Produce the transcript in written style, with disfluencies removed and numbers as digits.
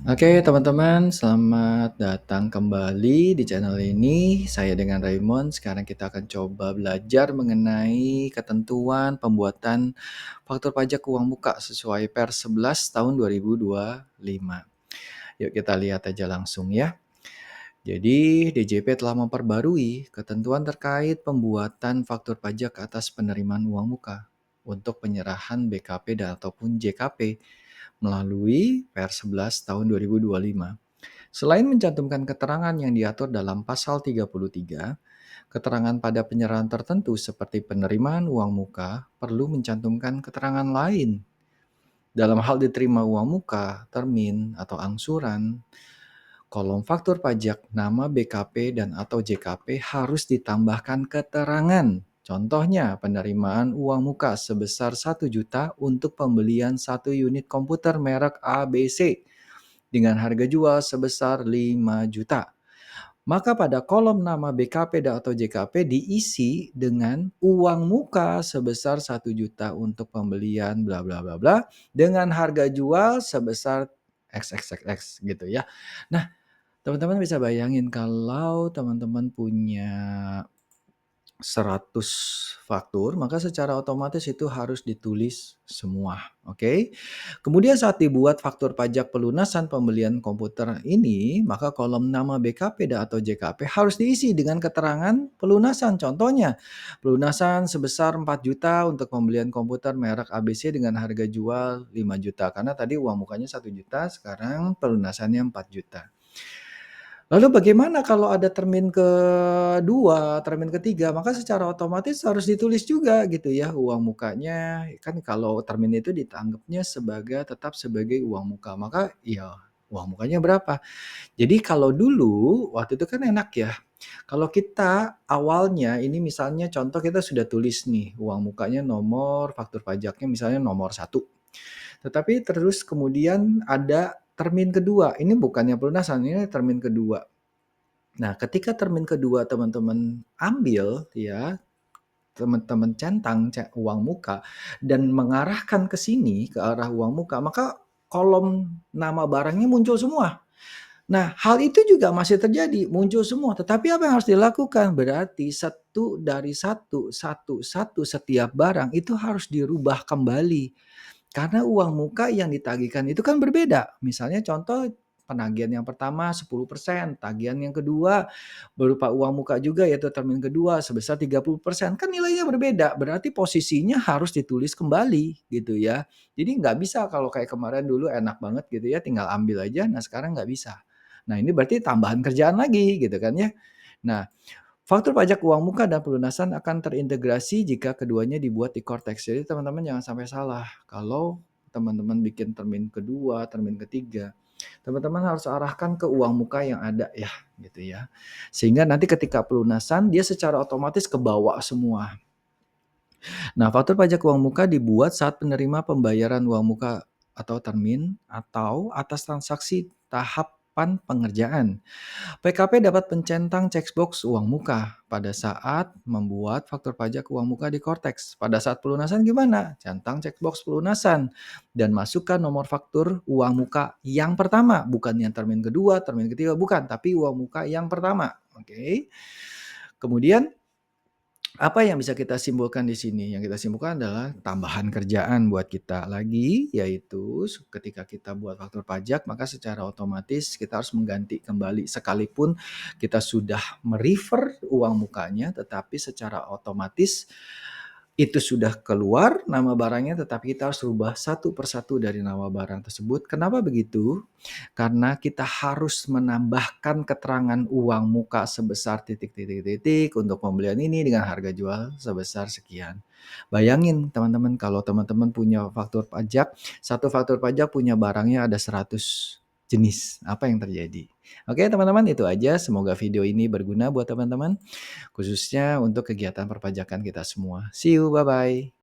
Oke, teman-teman, selamat datang kembali di channel ini. Saya dengan Raymond. Sekarang kita akan coba belajar mengenai ketentuan pembuatan faktur pajak uang muka sesuai Pers 11 tahun 2025. Yuk kita lihat aja langsung ya. Jadi, DJP telah memperbarui ketentuan terkait pembuatan faktur pajak atas penerimaan uang muka untuk penyerahan BKP dan ataupun JKP melalui Pers 11 tahun 2025. Selain mencantumkan keterangan yang diatur dalam pasal 33, keterangan pada penyerahan tertentu seperti penerimaan uang muka perlu mencantumkan keterangan lain. Dalam hal diterima uang muka, termin, atau angsuran, kolom faktur pajak, nama BKP dan atau JKP harus ditambahkan keterangan. Contohnya, penerimaan uang muka sebesar 1 juta untuk pembelian 1 unit komputer merek ABC dengan harga jual sebesar 5 juta. Maka pada kolom nama BKP atau JKP diisi dengan uang muka sebesar 1 juta untuk pembelian bla bla bla bla dengan harga jual sebesar XXXX gitu ya. Nah, teman-teman bisa bayangin kalau teman-teman punya 100 faktur, maka secara otomatis itu harus ditulis semua, oke? Kemudian saat dibuat faktur pajak pelunasan pembelian komputer ini, maka kolom nama BKP atau JKP harus diisi dengan keterangan pelunasan. Contohnya, pelunasan sebesar 4 juta untuk pembelian komputer merek ABC dengan harga jual 5 juta. Karena tadi uang mukanya 1 juta, sekarang pelunasannya 4 juta. Lalu bagaimana kalau ada termin kedua, termin ketiga, maka secara otomatis harus ditulis juga gitu ya uang mukanya. Kan kalau termin itu dianggapnya tetap sebagai uang muka, maka ya uang mukanya berapa. Jadi kalau dulu, waktu itu kan enak ya, kalau kita awalnya ini misalnya contoh kita sudah tulis nih uang mukanya nomor faktur pajaknya misalnya nomor satu. Tetapi terus kemudian ada termin kedua, ini bukannya pelunasan, ini termin kedua. Nah, ketika termin kedua teman-teman ambil ya, teman-teman uang muka dan mengarahkan ke sini, ke arah uang muka, maka kolom nama barangnya muncul semua. Nah, hal itu juga masih terjadi, muncul semua. Tetapi apa yang harus dilakukan? Berarti satu dari satu setiap barang itu harus dirubah kembali. Karena uang muka yang ditagihkan itu kan berbeda. Misalnya contoh penagihan yang pertama 10%, tagihan yang kedua berupa uang muka juga yaitu termin kedua sebesar 30%. Kan nilainya berbeda, berarti posisinya harus ditulis kembali gitu ya. Jadi nggak bisa kalau kayak kemarin dulu enak banget gitu ya tinggal ambil aja, nah sekarang nggak bisa. Nah ini berarti tambahan kerjaan lagi gitu kan ya. Nah, faktur pajak uang muka dan pelunasan akan terintegrasi jika keduanya dibuat di Cortex. Jadi teman-teman jangan sampai salah. Kalau teman-teman bikin termin kedua, termin ketiga, teman-teman harus arahkan ke uang muka yang ada ya, gitu ya. Sehingga nanti ketika pelunasan dia secara otomatis kebawa semua. Nah, faktur pajak uang muka dibuat saat penerima pembayaran uang muka atau termin atau atas transaksi tahapan pengerjaan. PKP dapat mencentang checkbox uang muka pada saat membuat faktur pajak uang muka di Cortex. Pada saat pelunasan gimana? Centang checkbox pelunasan dan masukkan nomor faktur uang muka yang pertama, bukan yang termin kedua, termin ketiga, bukan, tapi uang muka yang pertama. Oke. Kemudian apa yang bisa kita simpulkan di sini? Yang kita simpulkan adalah tambahan kerjaan buat kita lagi, yaitu ketika kita buat faktur pajak, maka secara otomatis kita harus mengganti kembali. Sekalipun kita sudah merefer uang mukanya, tetapi secara otomatis itu sudah keluar nama barangnya, tetapi kita harus rubah satu persatu dari nama barang tersebut. Kenapa begitu? Karena kita harus menambahkan keterangan uang muka sebesar titik titik titik untuk pembelian ini dengan harga jual sebesar sekian. Bayangin teman-teman kalau teman-teman punya faktur pajak, satu faktur pajak punya barangnya ada 100 jenis, apa yang terjadi? Oke teman-teman itu aja, semoga video ini berguna buat teman-teman, khususnya untuk kegiatan perpajakan kita semua. See you, bye-bye.